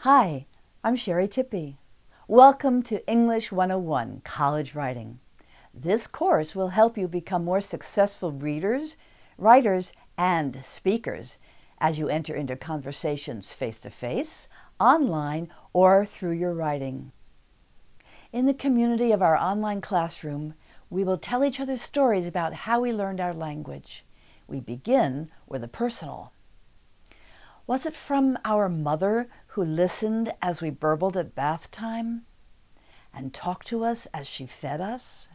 Hi, I'm Sherry Tippey. Welcome to English 101 College Writing. This course will help you become more successful readers, writers, and speakers as you enter into conversations face-to-face, online, or through your writing. In the community of our online classroom, we will tell each other stories about how we learned our language. We begin with the personal. Was it from our mother who listened as we burbled at bath time and talked to us as she fed us?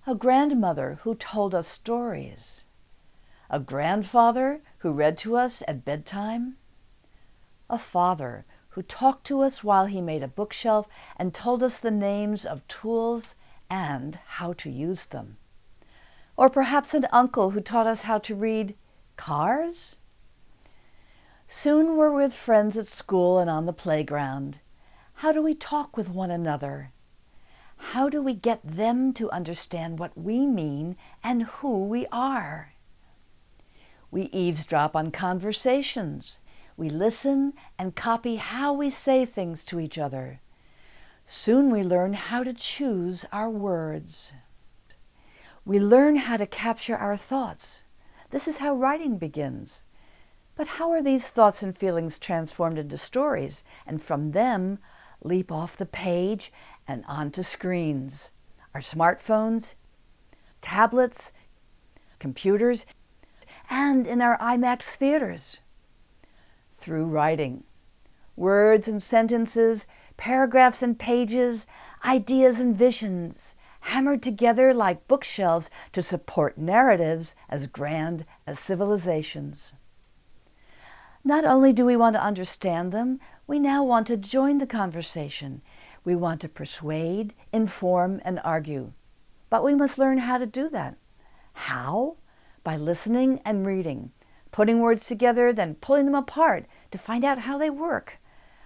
A grandmother who told us stories? A grandfather who read to us at bedtime? A father who talked to us while he made a bookshelf and told us the names of tools and how to use them? Or perhaps an uncle who taught us how to read cars? Soon we're with friends at school and on the playground. How do we talk with one another? How do we get them to understand what we mean and who we are? We eavesdrop on conversations. We listen and copy how we say things to each other. Soon we learn how to choose our words. We learn how to capture our thoughts. This is how writing begins. But how are these thoughts and feelings transformed into stories, and from them leap off the page and onto screens? Our smartphones, tablets, computers, and in our IMAX theaters. Through writing. Words and sentences, paragraphs and pages, ideas and visions, hammered together like bookshelves to support narratives as grand as civilizations. Not only do we want to understand them, we now want to join the conversation. We want to persuade, inform, and argue. But we must learn how to do that. How? By listening and reading, putting words together, then pulling them apart to find out how they work.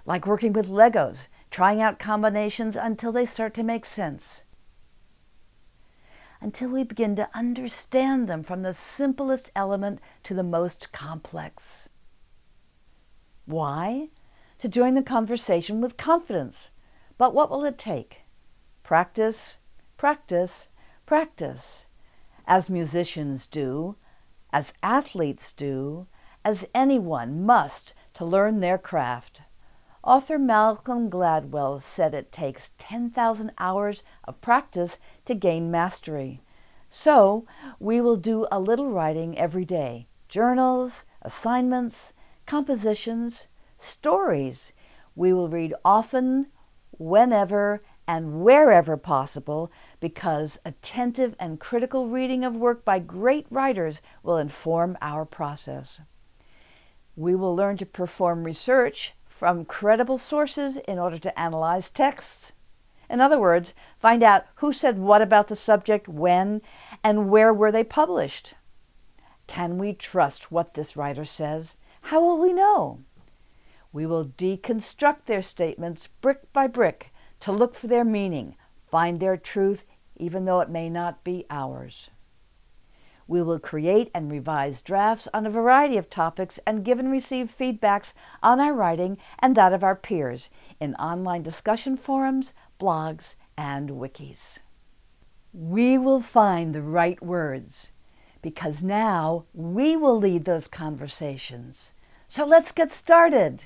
Like working with Legos, trying out combinations until they start to make sense. Until we begin to understand them from the simplest element to the most complex. Why? To join the conversation with confidence. But what will it take? Practice, practice, practice. As musicians do, as athletes do, as anyone must to learn their craft. Author Malcolm Gladwell said it takes 10,000 hours of practice to gain mastery. So we will do a little writing every day. Journals, assignments, compositions, stories. We will read often, whenever, and wherever possible, because attentive and critical reading of work by great writers will inform our process. We will learn to perform research from credible sources in order to analyze texts. In other words, find out who said what about the subject, when, and where were they published. Can we trust what this writer says? How will we know? We will deconstruct their statements brick by brick to look for their meaning, find their truth, even though it may not be ours. We will create and revise drafts on a variety of topics and give and receive feedbacks on our writing and that of our peers in online discussion forums, blogs, and wikis. We will find the right words because now we will lead those conversations. So let's get started.